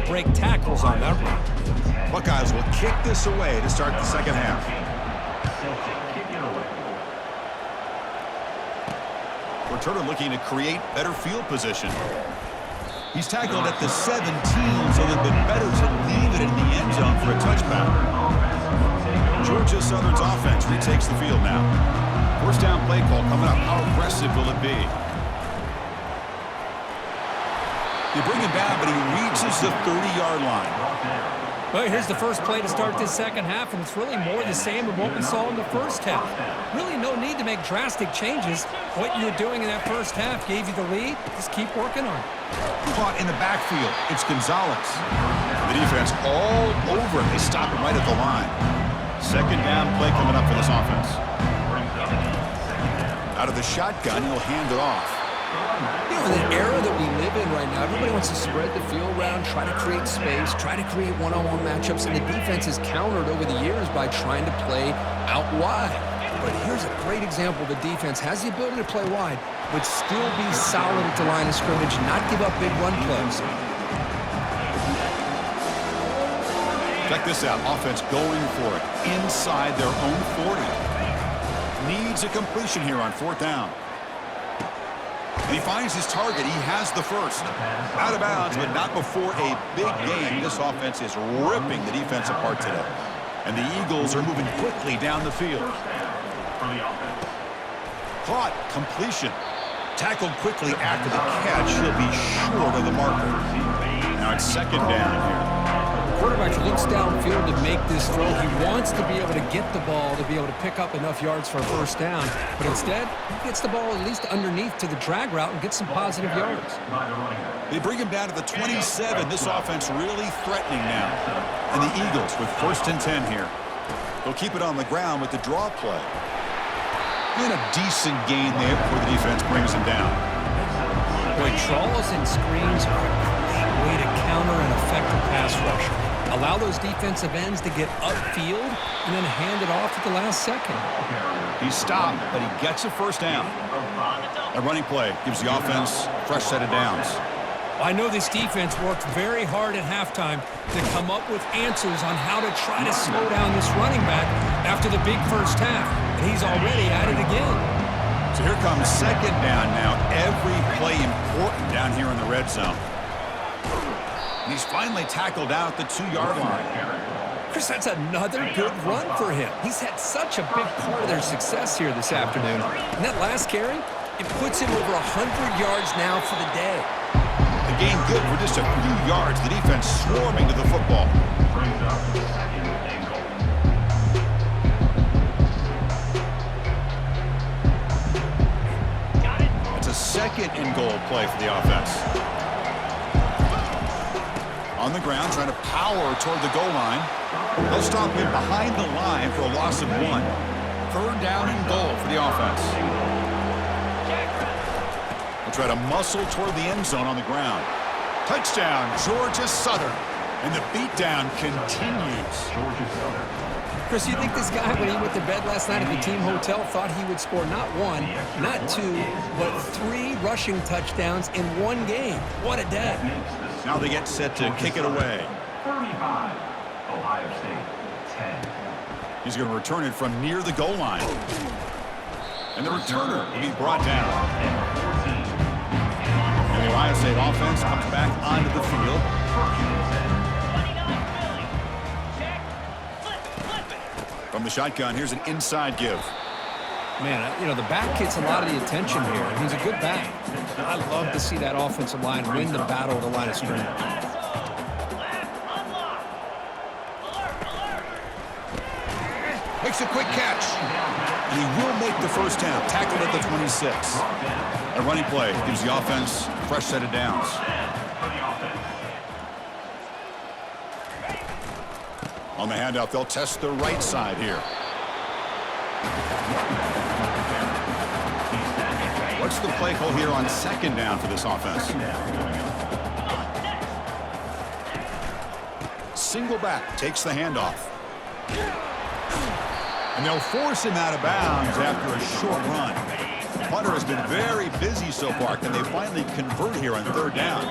break tackles on that run. Buckeyes will kick this away to start the second half. Returner looking to create better field position. He's tackled at the 17, so it would have been better to leave it in the end zone for a touchback. Georgia Southern's offense retakes the field now. First down play call coming up. How aggressive will it be? They bring him down, but he reaches the 30-yard line. Well, here's the first play to start this second half, and it's really more the same of what we saw in the first half. Really no need to make drastic changes. What you were doing in that first half gave you the lead. Just keep working on it. Caught in the backfield. It's Gonzalez. The defense all over it. They stop him right at the line. Second down play coming up for this offense. Out of the shotgun, he'll hand it off. You know, in the era that we live in right now, everybody wants to spread the field around, try to create space, try to create one-on-one matchups, and the defense is countered over the years by trying to play out wide. But here's a great example. The defense has the ability to play wide, but still be solid at the line of scrimmage, not give up big run plays. Check this out. Offense going for it inside their own 40. Needs a completion here on fourth down. He finds his target. He has the first. Out of bounds, but not before a big game. This offense is ripping the defense apart today. And the Eagles are moving quickly down the field. Caught. Completion. Tackled quickly after the catch. He'll be short of the marker. Now it's second down here. Quarterback looks downfield to make this throw. He wants to be able to get the ball to be able to pick up enough yards for a first down. But instead, he gets the ball at least underneath to the drag route and gets some positive yards. They bring him down to the 27. This offense really threatening now. And the Eagles with first and 10 here. They'll keep it on the ground with the draw play. And a decent gain there before the defense brings him down. Boy, draws and screens are a great way to counter an effective pass rush. Allow those defensive ends to get upfield and then hand it off at the last second. He's stopped, but he gets a first down. A running play gives the offense a fresh set of downs. I know this defense worked very hard at halftime to come up with answers on how to try to slow down this running back after the big first half, and he's already at it again. So here comes second down now. Every play important down here in the red zone. And he's finally tackled out at the 2-yard line. Chris, that's another good run for him. He's had such a big part of their success here this afternoon. And that last carry, it puts him over 100 yards now for the day. The game good for just a few yards. The defense swarming to the football. That's a second and goal play for the offense. On the ground, trying to power toward the goal line. They'll stop him behind the line for a loss of 1. Third down and goal for the offense. They'll try to muscle toward the end zone on the ground. Touchdown, Georgia Southern. And the beatdown continues. Chris, you think this guy, when he went to bed last night at the team hotel, thought he would score not 1, not 2, but 3 rushing touchdowns in one game? What a day. Now they get set to kick it away. 35, Ohio State, 10. He's going to return it from near the goal line. And the returner will be brought down. And the Ohio State offense comes back onto the field. From the shotgun, here's an inside give. Man, you know, the back gets a lot of the attention here, and he's a good back. I love to see that offensive line win the battle of the line of scrimmage. Makes a quick catch. And he will make the first down. Tackled at the 26. A running play gives the offense a fresh set of downs. On the handoff, they'll test the right side here. What's the play call here on second down for this offense? Single back takes the handoff. And they'll force him out of bounds after a short run. Punter has been very busy so far. Can they finally convert here on third down?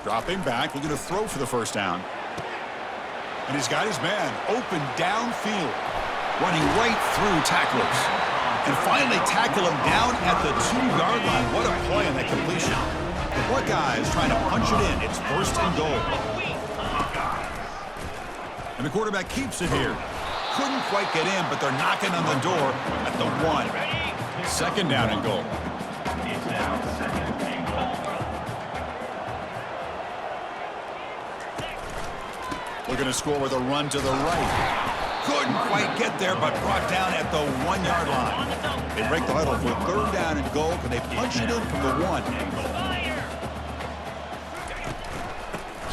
Dropping back, looking to throw for the first down. And he's got his man open downfield, running right through tacklers. And finally tackle him down at the 2-yard line. What a play on that completion. The Buckeyes trying to punch it in. It's 1st and goal. And the quarterback keeps it here. Couldn't quite get in, but they're knocking on the door at the 1. 2nd down and goal. It's now 2nd and goal. Looking to score with a run to the right. Couldn't quite get there, but brought down at the 1-yard line. They break the huddle for 3rd down and goal. Can they punch it in from the 1?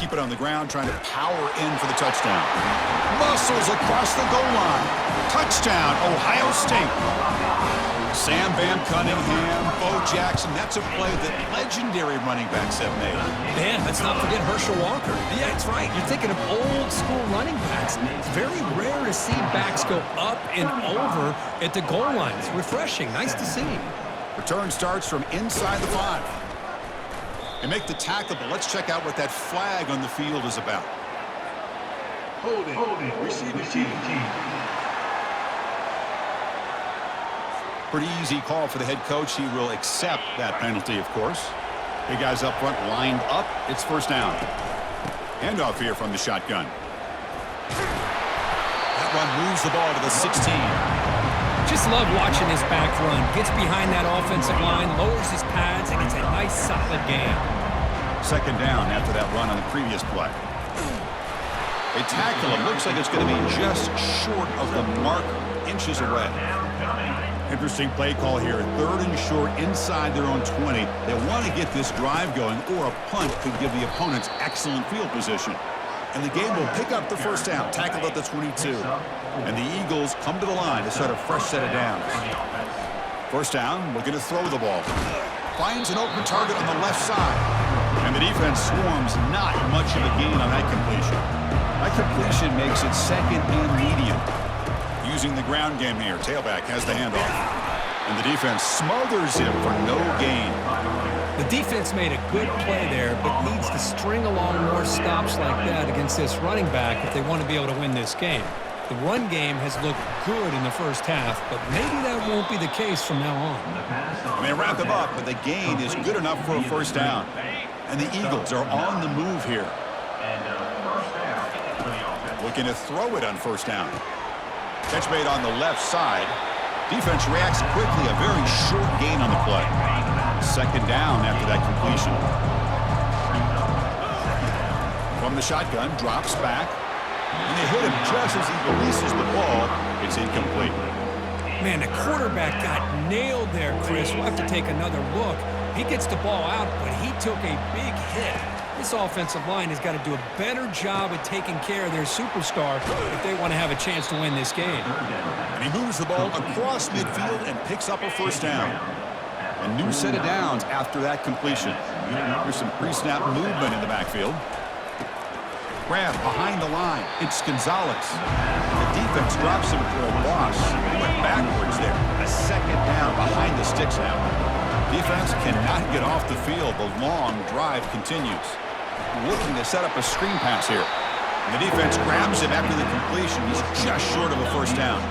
Keep it on the ground, trying to power in for the touchdown. Muscles across the goal line. Touchdown, Ohio State. Sam Bam Cunningham, Bo Jackson. That's a play that legendary running backs have made. Man, let's not forget Herschel Walker. Yeah, that's right. You're thinking of old school running backs. It's very rare to see backs go up and over at the goal line. It's refreshing. Nice to see. Return starts from inside the 5. They make the tackle, but let's check out what that flag on the field is about. Holding. Receiving team. Pretty easy call for the head coach. He will accept that penalty, of course. Big guys up front lined up. It's 1st down. Handoff here from the shotgun. That run moves the ball to the 16. Just love watching his back run. Gets behind that offensive line, lowers his pads, and it's a nice, solid gain. 2nd down after that run on the previous play. They tackle him. Looks like it's going to be just short of the mark, inches away. Interesting play call here. 3rd and short inside their own 20. They want to get this drive going, or a punt could give the opponents excellent field position. And the game will pick up the 1st down, tackled at the 22. And the Eagles come to the line to start a fresh set of downs. 1st down, looking to throw the ball. Finds an open target on the left side. And the defense swarms, not much of a gain on that completion. That completion makes it 2nd and medium. Using the ground game here. Tailback has the handoff. And the defense smothers him for no gain. The defense made a good play there, but needs to string along more stops like that against this running back if they want to be able to win this game. The run game has looked good in the 1st half, but maybe that won't be the case from now on. And they wrap him up, but the gain is good enough for a 1st down. And the Eagles are on the move here. Looking to throw it on 1st down. Catch made on the left side. Defense reacts quickly. A very short gain on the play. 2nd down after that completion. From the shotgun, drops back. And they hit him just as he releases the ball. It's incomplete. Man, the quarterback got nailed there, Chris. We'll have to take another look. He gets the ball out, but he took a big hit. This offensive line has got to do a better job at taking care of their superstar if they want to have a chance to win this game. And he moves the ball across midfield and picks up a 1st down. A new set of downs after that completion. There's some pre-snap movement in the backfield. Grab behind the line. It's Gonzalez. The defense drops him for a loss. He went backwards there. A 2nd down behind the sticks now. Defense cannot get off the field. The long drive continues. Looking to set up a screen pass here. And the defense grabs him after the completion. He's just short of a 1st down.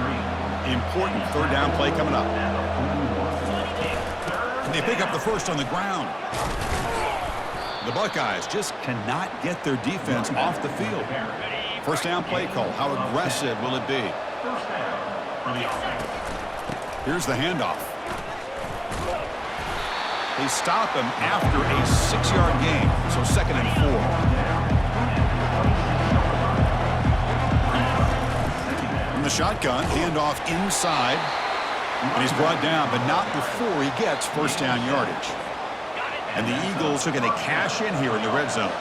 Important 3rd down play coming up. And they pick up the 1st on the ground. The Buckeyes just cannot get their defense off the field. 1st down play call. How aggressive will it be? Here's the handoff. They stop him after a 6-yard gain, so 2nd and 4. From the shotgun, handoff inside, and he's brought down, but not before he gets 1st down yardage. And the Eagles are going to cash in here in the red zone.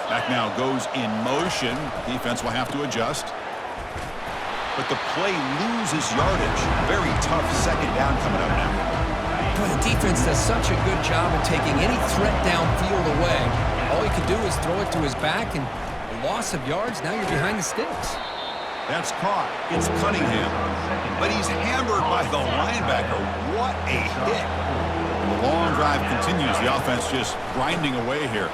Back now goes in motion. Defense will have to adjust. But the play loses yardage. Very tough 2nd down coming up now. But the defense does such a good job of taking any threat downfield away. All you can do is throw it to his back, and a loss of yards, now you're behind the sticks. That's caught. It's Cunningham. But he's hammered by the linebacker. What a hit. The long drive continues. The offense just grinding away here.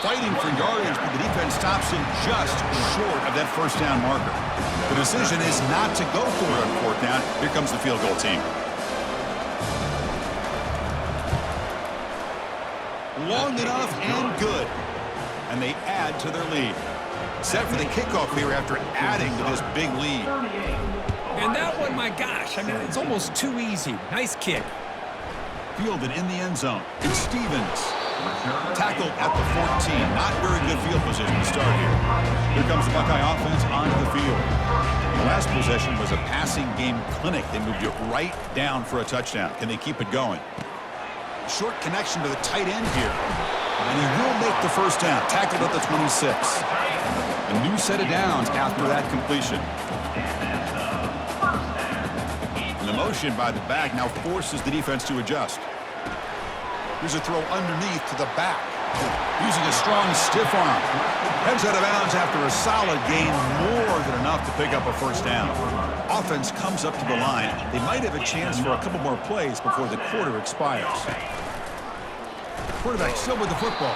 Fighting for yardage, but the defense stops him just short of that first down marker. The decision is not to go for it on fourth down. Here comes the field goal team. Long enough and good. And they add to their lead. Set for the kickoff here after adding to this big lead. And that one, my gosh, I mean, it's almost too easy. Nice kick. Fielded in the end zone. It's Stevens. Tackled at the 14. Not very good field position to start here. Here comes the Buckeye offense onto the field. The last possession was a passing game clinic. They moved it right down for a touchdown. Can they keep it going? Short connection to the tight end here. And he will make the first down. Tackled at the 26. A new set of downs after that completion. And the motion by the back now forces the defense to adjust. Here's a throw underneath to the back. Using a strong stiff arm. Heads out of bounds after a solid gain, more than enough to pick up a first down. Offense comes up to the line. They might have a chance for a couple more plays before the quarter expires. Quarterback still with the football.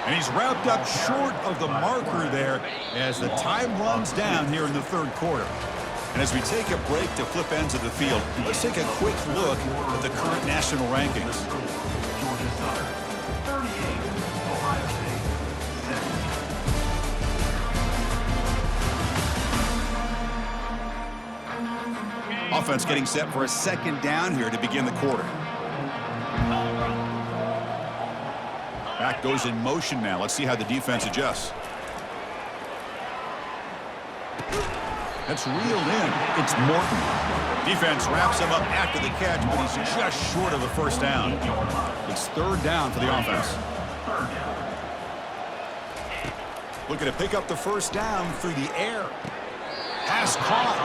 And he's wrapped up short of the marker there as the time runs down here in the third quarter. And as we take a break to flip ends of the field, let's take a quick look at the current national rankings. Offense getting set for a second down here to begin the quarter. Back goes in motion now. Let's see how the defense adjusts. That's reeled in. It's Morton. Defense wraps him up after the catch, but he's just short of a first down. It's third down for the offense. Looking to pick up the first down through the air. Pass caught.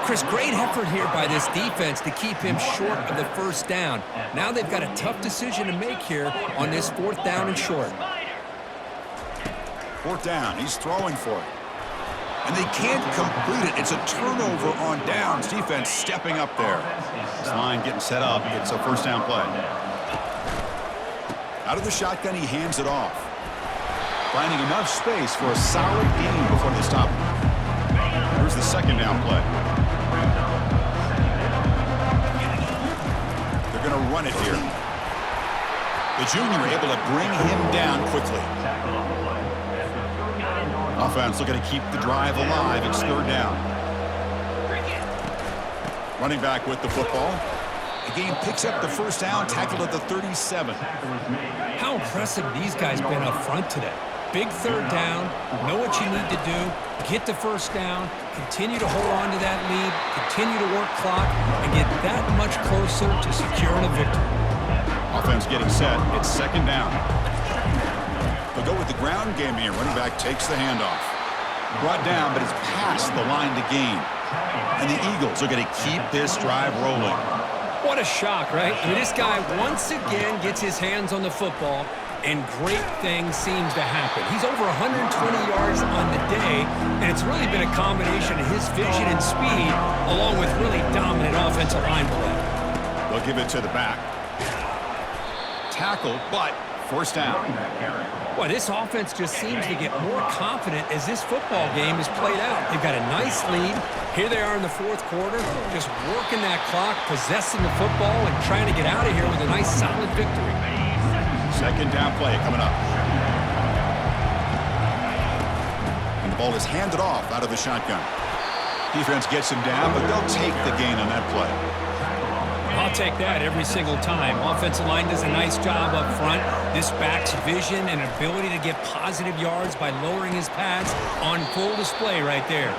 Chris, great effort here by this defense to keep him short of the first down. Now they've got a tough decision to make here on this fourth down and short. Fourth down. He's throwing for it. And they can't complete it. It's a turnover on downs. Defense stepping up there. This line getting set up. It's a first down play. Out of the shotgun, he hands it off. Finding enough space for a solid gain before they stop him. Here's the second down play. They're going to run it here. The junior able to bring him down quickly. Offense looking to keep the drive alive. It's third down. Running back with the football. The game picks up the first down, tackled at the 37. How impressive these guys been up front today. Big third down, know what you need to do, get the first down, continue to hold on to that lead, continue to work clock, and get that much closer to securing a victory. Offense getting set. It's second down. They'll go with the ground game here. Running back takes the handoff. Brought down, but it's past the line to gain. And the Eagles are going to keep this drive rolling. What a shock, right? I mean, this guy once again gets his hands on the football, and great things seems to happen. He's over 120 yards on the day, and it's really been a combination of his vision and speed, along with really dominant offensive line play. They'll give it to the back. Tackle, but first down. Well, this offense just seems to get more confident as this football game is played out. They've got a nice lead. Here they are in the fourth quarter, just working that clock, possessing the football, and trying to get out of here with a nice, solid victory. Second down play coming up. And the ball is handed off out of the shotgun. Defense gets him down, but they'll take the gain on that play. I'll take that every single time. Offensive line does a nice job up front. This back's vision and ability to get positive yards by lowering his pads on full display right there.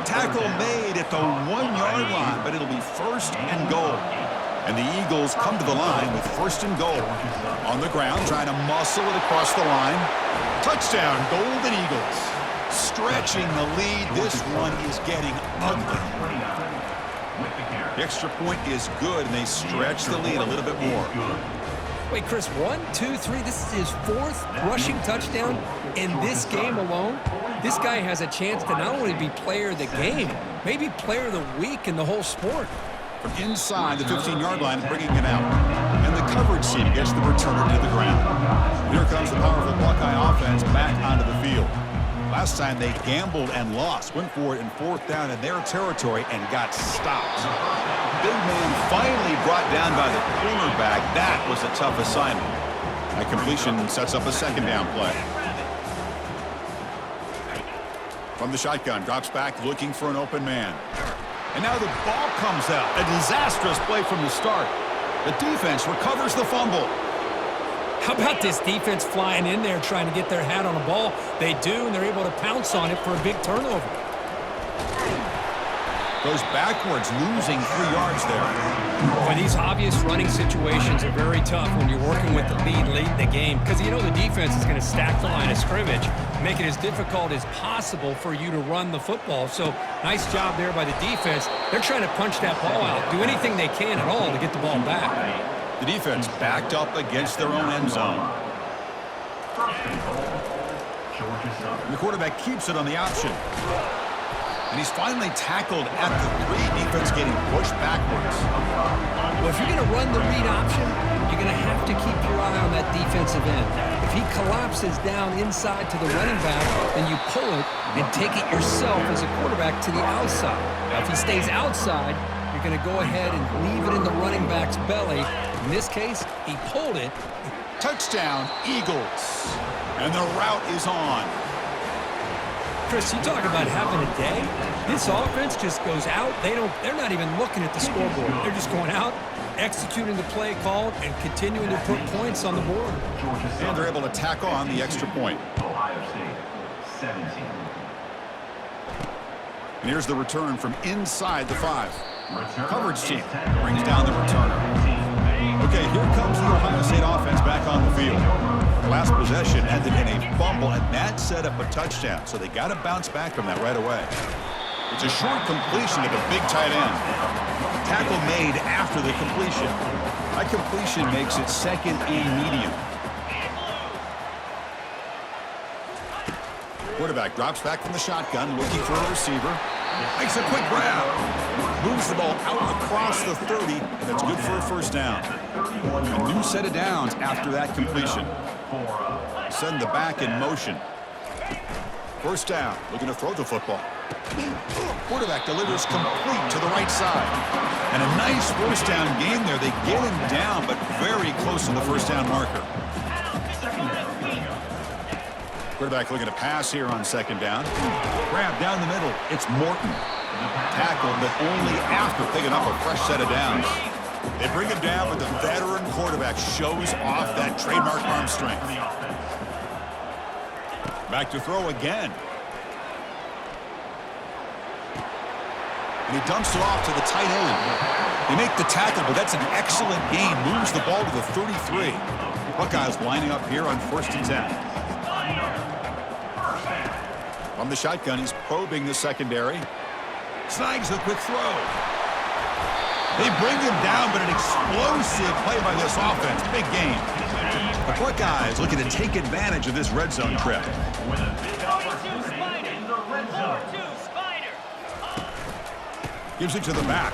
Tackle made at the 1-yard line, but it'll be first and goal. And the Eagles come to the line with first and goal. On the ground, trying to muscle it across the line. Touchdown, Golden Eagles. Stretching the lead. This one is getting ugly. The extra point is good, and they stretch the lead a little bit more. Wait, Chris, 1, 2, 3. This is his fourth rushing touchdown in this game alone. This guy has a chance to not only be player of the game, maybe player of the week in the whole sport. From inside the 15-yard line, bringing it out. defense team gets the returner to the ground. Here comes the powerful Buckeye offense back onto the field. Last time they gambled and lost, went for it in 4th down in their territory and got stopped. Big man finally brought down by the cornerback. That was a tough assignment. That completion sets up a 2nd down play. From the shotgun, drops back looking for an open man. And now the ball comes out. A disastrous play from the start. The defense recovers the fumble. How about this defense flying in there trying to get their hat on the ball? They do, and they're able to pounce on it for a big turnover. Goes backwards, losing 3 yards there. Boy, these obvious running situations are very tough when you're working with the lead late in the game because you know the defense is going to stack the line of scrimmage, make it as difficult as possible for you to run the football. So nice job there by the defense. They're trying to punch that ball out, do anything they can at all to get the ball back. The defense backed up against their own end zone. And the quarterback keeps it on the option. And he's finally tackled at the 3. Defense getting pushed backwards. Well, if you're going to run the read option, you're going to have to keep your eye on that defensive end. If he collapses down inside to the running back, then you pull it and take it yourself as a quarterback to the outside. Now, if he stays outside, you're going to go ahead and leave it in the running back's belly. In this case, he pulled it. Touchdown, Eagles. And the route is on. Chris, you talk about having a day. This offense just goes out. They're not even looking at the scoreboard. They're just going out, executing the play called, and continuing to put points on the board. And they're able to tack on the extra point. Ohio State, 17. And here's the return from inside the 5. Coverage team brings down the returner. Okay, here comes the Ohio State offense back on the field. Last possession ended in a fumble, and that set up a touchdown. So they got to bounce back from that right away. It's a short completion to the big tight end. Tackle made after the completion. That completion makes it 2nd and medium. Quarterback drops back from the shotgun, looking for a receiver. Makes a quick grab. Moves the ball out across the 30, and that's good for a 1st down. A new set of downs after that completion. Send the back in motion. 1st down, looking to throw the football. Quarterback delivers complete to the right side. And a nice 1st down game there. They get him down, but very close to the 1st down marker. Quarterback looking to pass here on 2nd down. Grab down the middle. It's Morton. Tackled, but only after picking up a fresh set of downs. They bring him down, but the veteran quarterback shows off that trademark arm strength. Back to throw again. And he dumps it off to the tight end. They make the tackle, but that's an excellent gain. Moves the ball to the 33. Buckeyes lining up here on 1st and 10. From the shotgun, he's probing the secondary. Snags a quick throw. They bring him down, but an explosive play by this offense. Big game. The Buckeyes looking to take advantage of this red zone trip. Gives it to the back.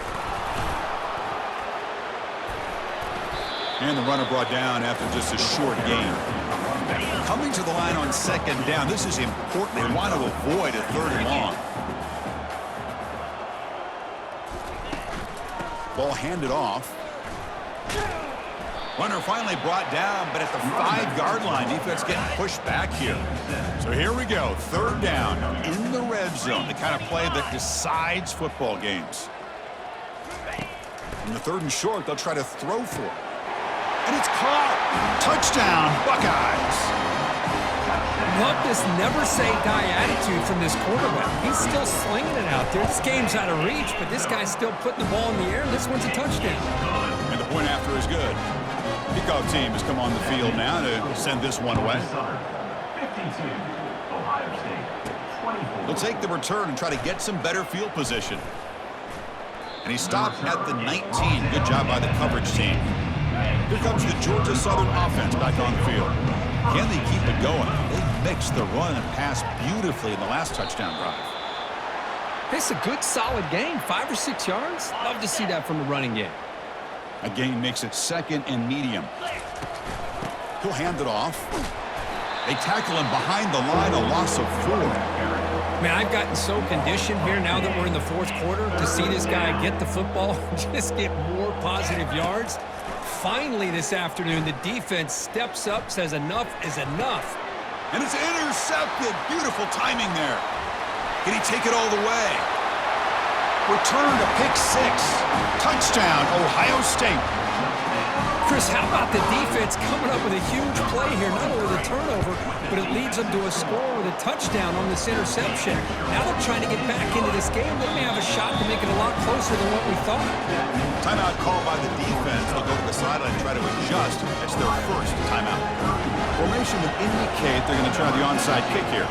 And the runner brought down after just a short gain. Coming to the line on 2nd down. This is important. They want to avoid a 3rd and long. Ball handed off. Runner finally brought down, but at the 5-yard line, defense getting pushed back here. So here we go, 3rd down in the red zone, the kind of play that decides football games. In the 3rd and short, they'll try to throw for it. And it's caught. Touchdown, Buckeyes. Love this never-say-die attitude from this quarterback. He's still slinging it out there. This game's out of reach, but this guy's still putting the ball in the air. This one's a touchdown. And the point after is good. Kickoff team has come on the field now to send this one away. 52, Ohio State, 24. They'll take the return and try to get some better field position. And he stopped at the 19. Good job by the coverage team. Here comes the Georgia Southern offense back on the field. Can they keep it going? They mixed the run and pass beautifully in the last touchdown drive. It's a good, solid game. 5 or 6 yards. Love to see that from the running game. A gain makes it 2nd and medium. He'll hand it off. They tackle him behind the line, a loss of 4. Man, I've gotten so conditioned here now that we're in the 4th quarter to see this guy get the football, just get more positive yards. Finally this afternoon, the defense steps up, says enough is enough. And it's intercepted. Beautiful timing there. Can he take it all the way? Return to pick 6. Touchdown, Ohio State. Chris, how about the defense coming up with a huge play here? Not only the turnover, but it leads them to a score with a touchdown on this interception. Now they're trying to get back into this game. They may have a shot to make it a lot closer than what we thought. Timeout called by the defense. They'll go to the sideline and try to adjust. It's their first timeout. Formation would indicate they're going to try the onside kick here.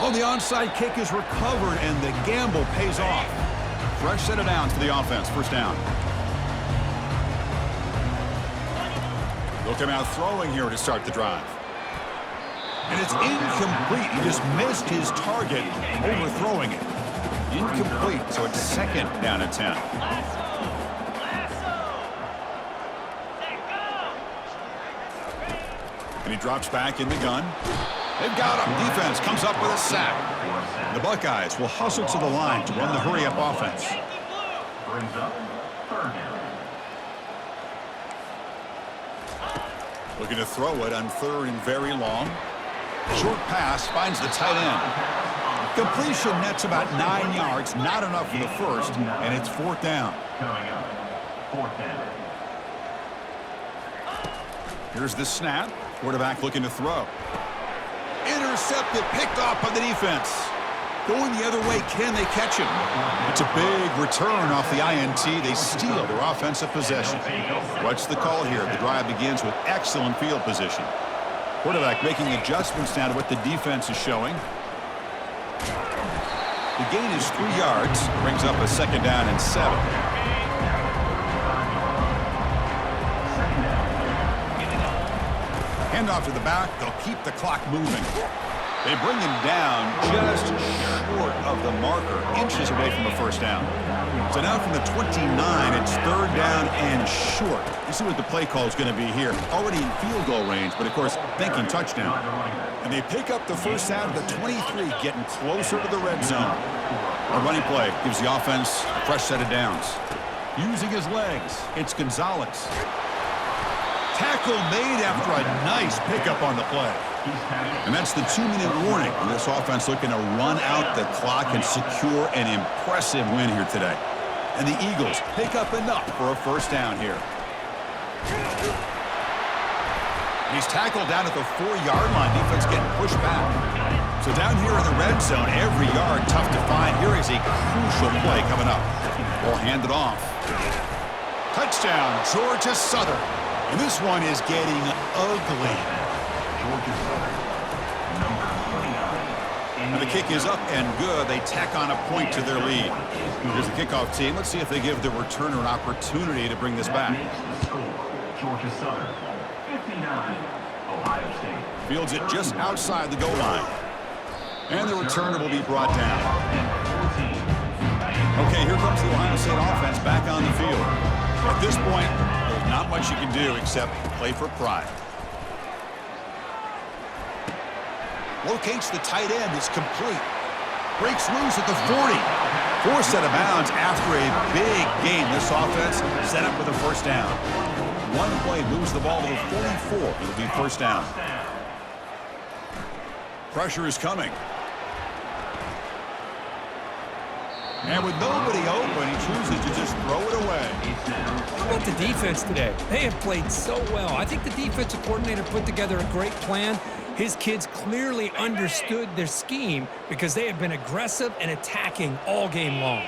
Oh, the onside kick is recovered, and the gamble pays off. Fresh set of downs for the offense. First down. They'll come out throwing here to start the drive. And it's incomplete. He just missed his target, overthrowing it. Incomplete, so it's 2nd down and 10. And he drops back in the gun. They've got him. Defense comes up with a sack. The Buckeyes will hustle to the line to run the hurry-up offense. Brings up 3rd down. Looking to throw it on 3rd and very long. Short pass finds the tight end. Completion nets about 9 yards. Not enough for the first, and it's 4th down. Coming up, 4th down. Here's the snap. Quarterback looking to throw. Intercepted, picked off by the defense. Going the other way, can they catch him? It's a big return off the INT. They steal their offensive possession. What's the call here? The drive begins with excellent field position. Quarterback making adjustments now to what the defense is showing. The gain is 3 yards. Brings up a 2nd down and 7. Handoff to the back. They'll keep the clock moving. They bring him down just short of the marker, inches away from a first down. So now from the 29, it's 3rd down and short. You see what the play call is going to be here. Already in field goal range, but of course, thinking touchdown. And they pick up the first down at the 23, getting closer to the red zone. A running play gives the offense a fresh set of downs. Using his legs, it's Gonzalez. Tackle made after a nice pickup on the play. And that's the 2-minute warning. This offense looking to run out the clock and secure an impressive win here today. And the Eagles pick up enough for a first down here. And he's tackled down at the 4-yard line. Defense getting pushed back. So down here in the red zone, every yard tough to find. Here is a crucial play coming up. Ball handed off. Touchdown, Georgia Southern. And this one is getting ugly. And the kick is up and good. They tack on a point to their lead. Here's the kickoff team. Let's see if they give the returner an opportunity to bring this back. Georgia Southern, 59, Ohio State. Fields it just outside the goal line. And the returner will be brought down. Okay, here comes the Ohio State offense back on the field. At this point, there's not much you can do except play for pride. Locates the tight end. It's complete. Breaks loose at the 40. Forced out of bounds after a big game. This offense set up with a first down. One play moves the ball to the 44. It'll be first down. Pressure is coming. And with nobody open, he chooses to just throw it away. How about the defense today? They have played so well. I think the defensive coordinator put together a great plan. His kids clearly understood their scheme because they have been aggressive and attacking all game long.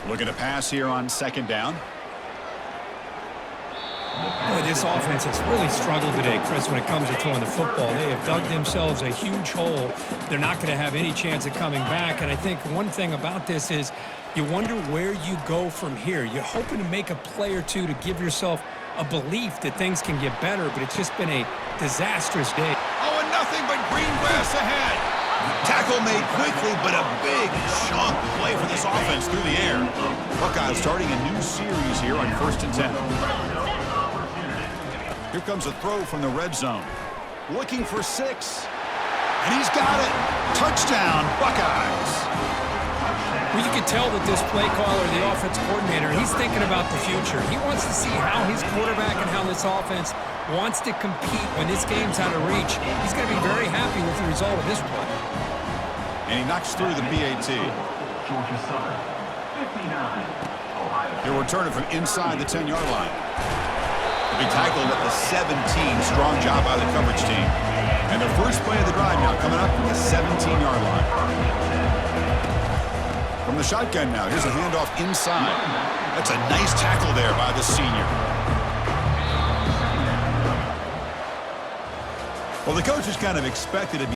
Looking to pass here on 2nd down. Boy, this offense has really struggled today, Chris, when it comes to throwing the football. They have dug themselves a huge hole. They're not going to have any chance of coming back. And I think one thing about this is you wonder where you go from here. You're hoping to make a play or two to give yourself a belief that things can get better, but it's just been a disastrous day. Oh, and nothing but green grass ahead. Tackle made quickly, but a big chunk play for this offense through the air. Buckeyes starting a new series here on 1st and 10. Here comes a throw from the red zone. Looking for 6. And he's got it. Touchdown, Buckeyes. Well, you can tell that this play caller, the offense coordinator, he's thinking about the future. He wants to see how his quarterback and how this offense wants to compete when this game's out of reach. He's going to be very happy with the result of this play. And he knocks through the PAT. Georgia Southern, 59. Ohio State. He'll return it from inside the 10-yard line. He'll be tackled at the 17. Strong job by the coverage team. And the first play of the drive now coming up from the 17-yard line. From the shotgun now, here's a handoff inside. That's a nice tackle there by the senior. Well, the coach is kind of expected to be